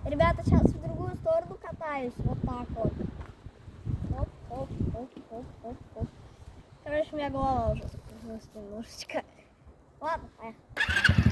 Ребята, сейчас в другую сторону катаюсь. Вот так вот. Оп, оп, оп, оп, оп, оп. Короче, у меня голова уже немножечко. Ладно, поехали.